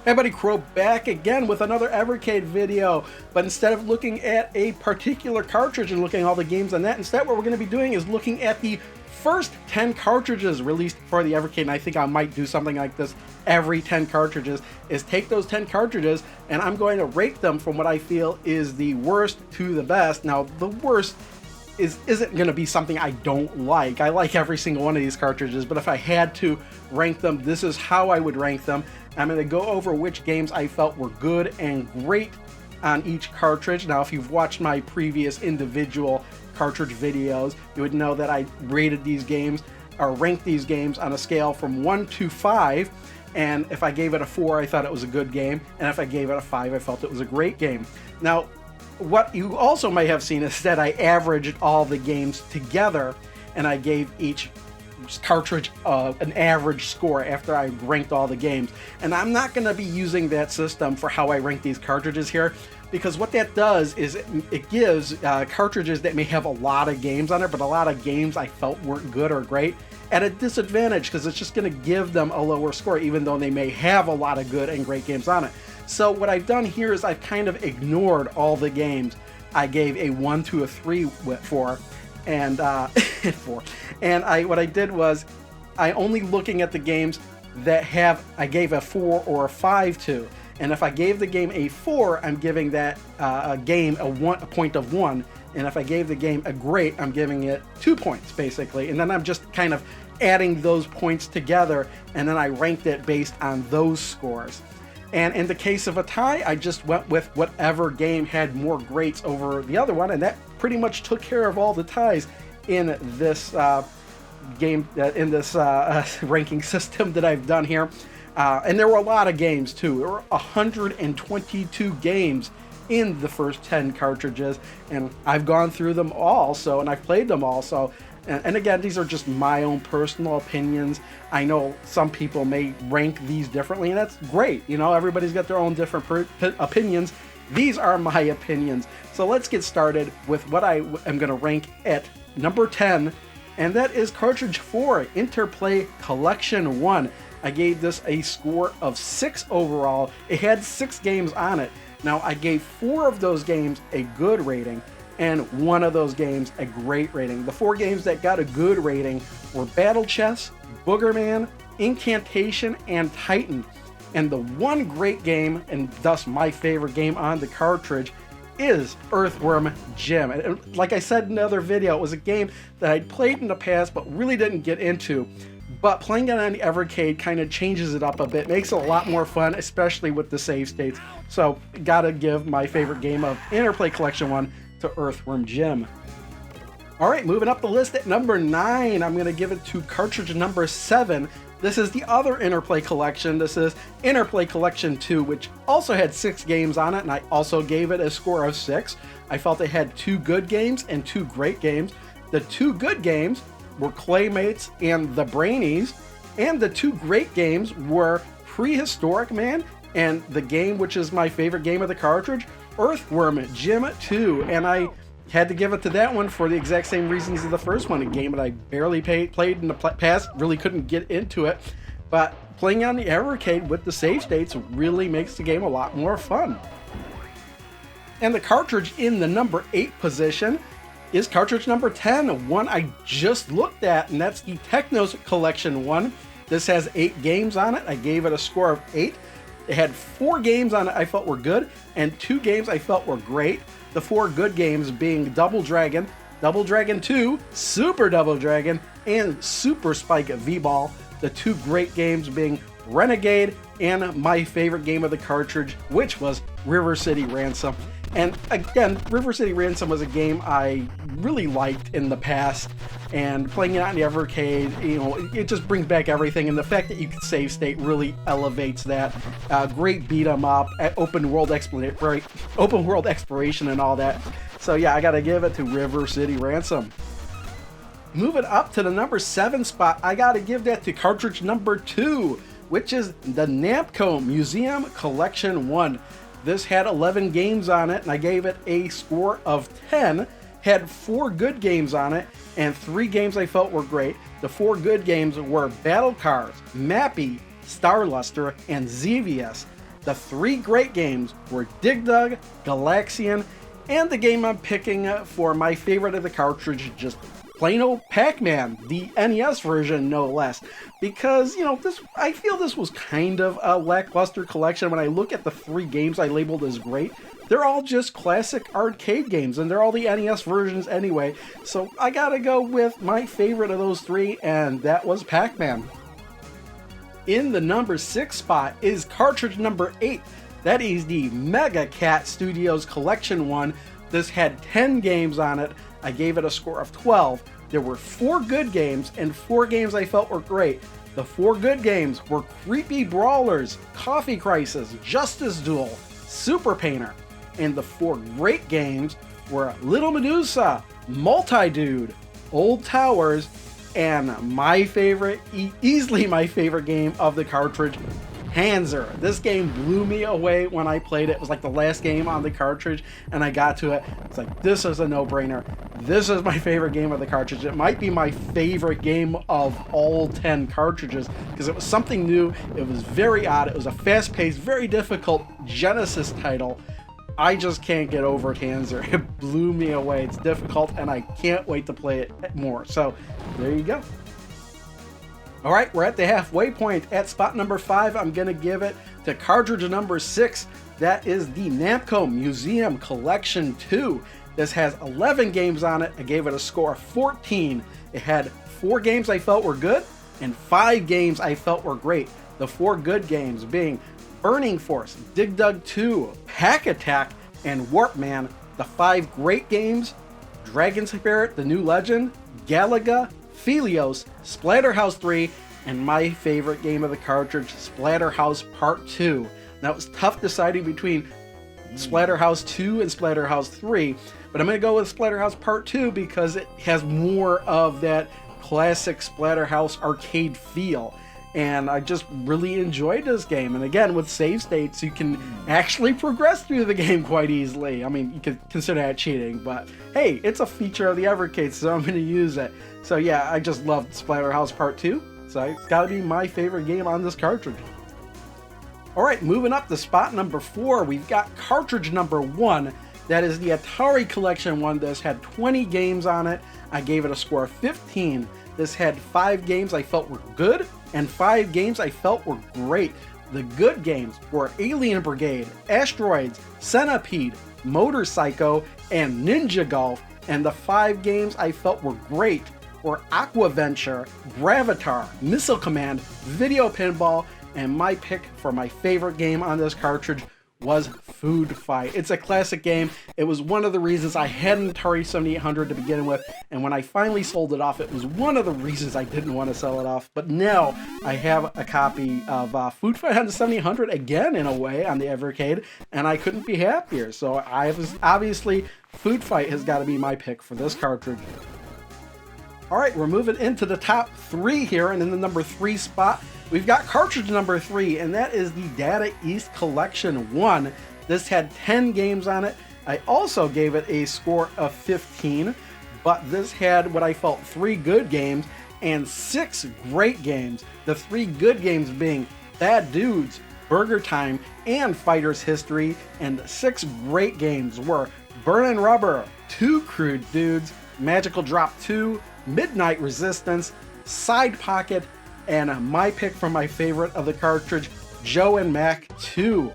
Hey buddy, Crow back again with another Evercade video, but instead of looking at a particular cartridge and looking at all the games on that, instead what we're going to be doing is looking at the first 10 cartridges released for the Evercade, and I think I might do something like this every 10 cartridges, is take those 10 cartridges and I'm going to rate them from what I feel is the worst to the best. Now, the worst isn't going to be something I don't like. I like every single one of these cartridges, but if I had to rank them, this is how I would rank them. I'm going to go over which games I felt were good and great on each cartridge. Now, if you've watched my previous individual cartridge videos, you would know that I rated these games or ranked these games on a scale from 1 to 5. And if I gave it a 4, I thought it was a good game. And if I gave it a 5, I felt it was a great game. Now, what you also may have seen is that I averaged all the games together and I gave each cartridge an average score after I ranked all the games. And I'm not going to be using that system for how I rank these cartridges here, because what that does is it gives cartridges that may have a lot of games on it, but a lot of games I felt weren't good or great, at a disadvantage, because it's just going to give them a lower score even though they may have a lot of good and great games on it. So what I've done here is I've kind of ignored all the games I gave a 1 to a 3 for, and what I did was I only looking at the games that I gave a 4 or a 5 to, and if I gave the game a 4, I'm giving that game a point of 1, and if I gave the game a great, I'm giving it 2 points basically, and then I'm just kind of adding those points together, and then I ranked it based on those scores. And in the case of a tie, I just went with whatever game had more greats over the other one, and that pretty much took care of all the ties in this ranking system that I've done here. And there were a lot of games too. There were 122 games in the first 10 cartridges, and I've gone through them all, and I've played them all. And again, these are just my own personal opinions. I know some people may rank these differently, and that's great. You know, everybody's got their own different opinions. These are my opinions. So let's get started with what I am going to rank at number 10, and that is Cartridge 4, Interplay Collection 1. I gave this a score of 6 overall. It had 6 games on it. Now, I gave 4 of those games a good rating, and 1 of those games a great rating. The 4 games that got a good rating were Battle Chess, Boogerman, Incantation, and Titan. And the one great game, and thus my favorite game on the cartridge, is Earthworm Jim. And like I said in the other video, it was a game that I'd played in the past but really didn't get into. But playing it on the Evercade kind of changes it up a bit, makes it a lot more fun, especially with the save states. So gotta give my favorite game of Interplay Collection 1 to Earthworm Jim. Alright, moving up the list at number 9, I'm going to give it to cartridge number 7. This is the other Interplay Collection. This is Interplay Collection 2, which also had 6 games on it, and I also gave it a score of 6. I felt it had 2 good games and 2 great games. The 2 good games were Claymates and The Brainies, and the 2 great games were Prehistoric Man and the game which is my favorite game of the cartridge, Earthworm Jim 2, and I had to give it to that one for the exact same reasons as the first one, a game that I barely played in the past, really couldn't get into it, but playing on the Evercade with the save states really makes the game a lot more fun. And the cartridge in the number 8 position is cartridge number 10, one I just looked at, and that's the Technos Collection 1. This has 8 games on it. I gave it a score of 8. It had 4 games on it I felt were good, and 2 games I felt were great. The 4 good games being Double Dragon, Double Dragon 2, Super Double Dragon, and Super Spike V-Ball. The 2 great games being Renegade and my favorite game of the cartridge, which was River City Ransom. And again, River City Ransom was a game I really liked in the past, and playing it on the Evercade, you know, it just brings back everything, and the fact that you can save state really elevates that. Great beat 'em up, open world exploration and all that. So yeah, I gotta give it to River City Ransom. Moving up to the number 7 spot, I gotta give that to cartridge number 2, which is the Namco Museum Collection 1. This had 11 games on it, and I gave it a score of 10. Had 4 good games on it, and 3 games I felt were great. The 4 good games were Battle Cars, Mappy, Starluster, and Xevious. The 3 great games were Dig Dug, Galaxian, and the game I'm picking for my favorite of the cartridge, just plain old Pac-Man, the NES version, no less. Because, I feel this was kind of a lackluster collection. When I look at the 3 games I labeled as great, they're all just classic arcade games, and they're all the NES versions anyway. So I gotta go with my favorite of those 3, and that was Pac-Man. In the number 6 spot is cartridge number 8. That is the Mega Cat Studios Collection 1. This had 10 games on it. I gave it a score of 12. There were 4 good games and 4 games I felt were great. The 4 good games were Creepy Brawlers, Coffee Crisis, Justice Duel, Super Painter. And the 4 great games were Little Medusa, Multi-Dude, Old Towers, and my favorite, easily my favorite game of the cartridge, Panzer. This game blew me away when I played it. It was like the last game on the cartridge, and I got to it. It's like, this is a no-brainer. This is my favorite game of the cartridge. It might be my favorite game of all 10 cartridges, because it was something new. It was very odd. It was a fast-paced, very difficult Genesis title. I just can't get over Panzer. It blew me away. It's difficult, and I can't wait to play it more. So, there you go. All right, we're at the halfway point. At spot number 5, I'm going to give it to cartridge number 6. That is the Namco Museum Collection 2. This has 11 games on it. I gave it a score of 14. It had 4 games I felt were good and 5 games I felt were great. The 4 good games being Burning Force, Dig Dug 2, Pack Attack, and Warp Man. The 5 great games, Dragon Spirit, The New Legend, Galaga, Phelios, Splatterhouse 3, and my favorite game of the cartridge, Splatterhouse Part 2. Now, it was tough deciding between Splatterhouse 2 and Splatterhouse 3, but I'm going to go with Splatterhouse Part 2 because it has more of that classic Splatterhouse arcade feel. And I just really enjoyed this game. And again, with save states, you can actually progress through the game quite easily. I mean, you could consider that cheating, but hey, it's a feature of the Evercade, so I'm going to use it. So yeah, I just loved Splatterhouse Part 2. So it's got to be my favorite game on this cartridge. Alright, moving up to spot number 4, we've got cartridge number 1. That is the Atari Collection 1. This had 20 games on it. I gave it a score of 15. This had 5 games I felt were good, and 5 games I felt were great. The good games were Alien Brigade, Asteroids, Centipede, Motorcycle, and Ninja Golf. And the 5 games I felt were great were Aquaventure, Gravatar, Missile Command, Video Pinball, and my pick for my favorite game on this cartridge was Food Fight. It's a classic game. It was one of the reasons I had an Atari 7800 to begin with, and when I finally sold it off, it was one of the reasons I didn't want to sell it off. But now I have a copy of Food Fight on the 7800 again, in a way, on the Evercade, and I couldn't be happier. So obviously Food Fight has got to be my pick for this cartridge. All right, we're moving into the top 3 here, and in the number 3 spot, we've got cartridge number 3, and that is the Data East Collection 1. This had 10 games on it. I also gave it a score of 15, but this had what I felt 3 good games and 6 great games. The 3 good games being Bad Dudes, Burger Time, and Fighter's History, and 6 great games were Burnin' Rubber, Two Crude Dudes, Magical Drop 2, Midnight Resistance, Side Pocket, and my pick from my favorite of the cartridge, Joe and Mac 2.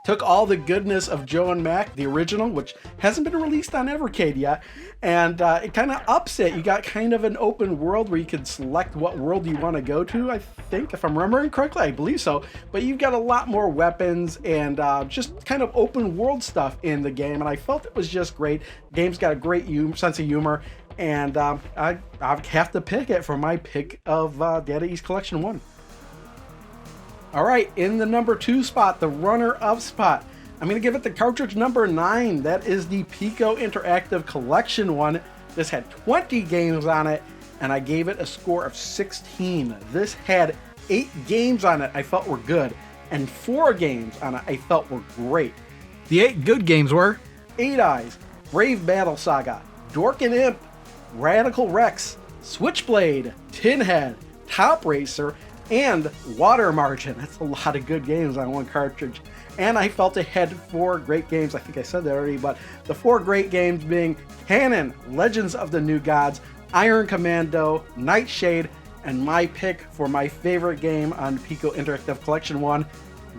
Took all the goodness of Joe and Mac, the original, which hasn't been released on Evercade yet, and it kind of ups it. You got kind of an open world where you can select what world you want to go to, I think, if I'm remembering correctly, I believe so. But you've got a lot more weapons and just kind of open world stuff in the game, and I felt it was just great. The game's got a great sense of humor, and I have to pick it for my pick of Data East Collection 1. All right, in the number 2 spot, the runner-up spot, I'm going to give it the cartridge number 9. That is the Pico Interactive Collection 1. This had 20 games on it, and I gave it a score of 16. This had 8 games on it I felt were good, and 4 games on it I felt were great. The 8 good games were 8 Eyes, Brave Battle Saga, Dork and Imp, Radical Rex, Switchblade, Tinhead, Top Racer, and Water Margin. That's a lot of good games on one cartridge. And I felt it had 4 great games. I think I said that already, but the 4 great games being Canon, Legends of the New Gods, Iron Commando, Nightshade, and my pick for my favorite game on Pico Interactive Collection 1,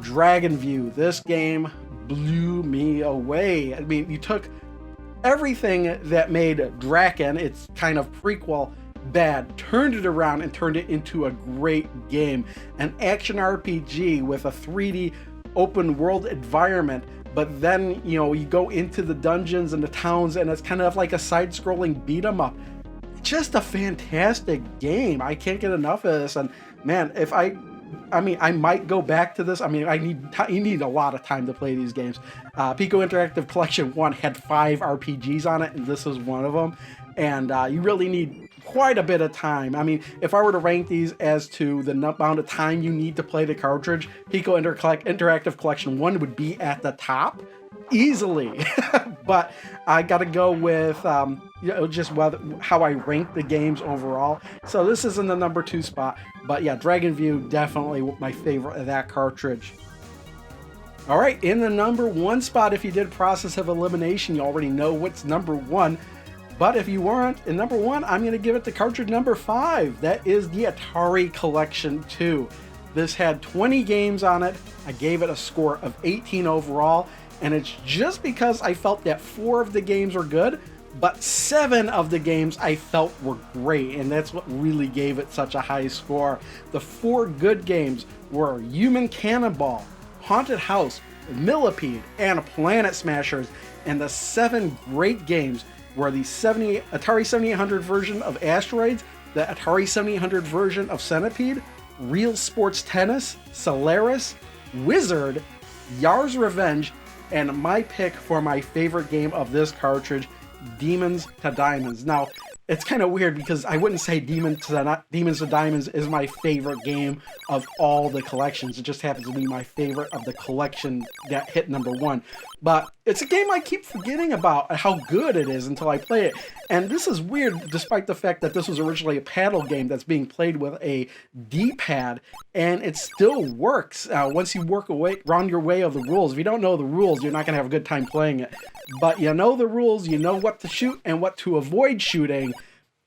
Dragon View. This game blew me away. I mean, you took everything that made Draken, its kind of prequel, bad, turned it around and turned it into a great game. An action RPG with a 3D open world environment, but then, you know, you go into the dungeons and the towns and it's kind of like a side-scrolling beat 'em up. Just a fantastic game. I can't get enough of this. And man, if I mean, I might go back to this. I mean, you need a lot of time to play these games. Pico Interactive Collection 1 had 5 RPGs on it, and this is one of them. And you really need quite a bit of time. I mean, if I were to rank these as to the amount of time you need to play the cartridge, Pico Interactive Collection 1 would be at the top easily. But I got to go with you know, just how I rank the games overall. So this is in the number 2 spot. But yeah, Dragon View, definitely my favorite of that cartridge. All right, in the number 1 spot, if you did process of elimination, you already know what's number 1. But if you weren't in number 1, I'm going to give it to cartridge number 5. That is the Atari Collection 2. This had 20 games on it. I gave it a score of 18 overall. And it's just because I felt that 4 of the games were good, but 7 of the games I felt were great. And that's what really gave it such a high score. The 4 good games were Human Cannonball, Haunted House, Millipede, and Planet Smashers. And the 7 great games were the Atari 7800 version of Asteroids, the Atari 7800 version of Centipede, Real Sports Tennis, Solaris, Wizard, Yar's Revenge, and my pick for my favorite game of this cartridge, Demons to Diamonds. Now, it's kind of weird because I wouldn't say Demons to Diamonds is my favorite game of all the collections. It just happens to be my favorite of the collection that hit number 1. But it's a game I keep forgetting about how good it is until I play it. And this is weird, despite the fact that this was originally a paddle game that's being played with a D-pad, and it still works once you work around your way of the rules. If you don't know the rules, you're not going to have a good time playing it. But you know the rules, you know what to shoot and what to avoid shooting.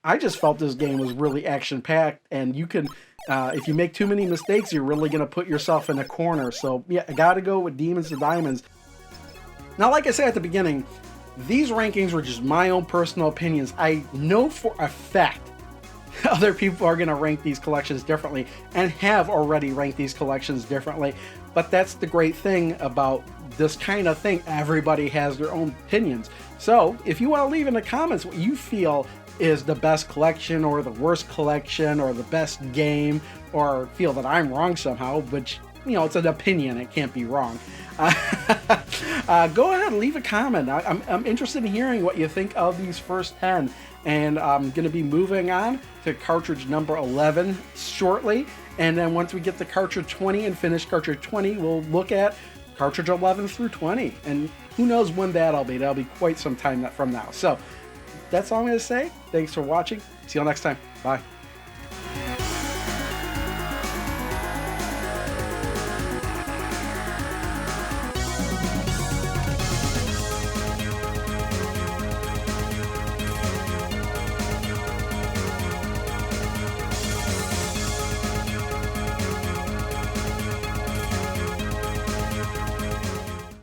I just felt this game was really action-packed, and you can, if you make too many mistakes, you're really going to put yourself in a corner. So yeah, I got to go with Demons to Diamonds. Now, like I said at the beginning, these rankings were just my own personal opinions. I know for a fact other people are going to rank these collections differently and have already ranked these collections differently. But that's the great thing about this kind of thing. Everybody has their own opinions. So if you want to leave in the comments what you feel is the best collection or the worst collection or the best game, or feel that I'm wrong somehow, which, you know, it's an opinion, it can't be wrong. Go ahead and leave a comment. I'm interested in hearing what you think of these first 10. And I'm going to be moving on to cartridge number 11 shortly. And then once we get to cartridge 20 and finish cartridge 20, we'll look at cartridge 11 through 20. And who knows when that'll be. That'll be quite some time from now. So that's all I'm going to say. Thanks for watching. See you all next time. Bye.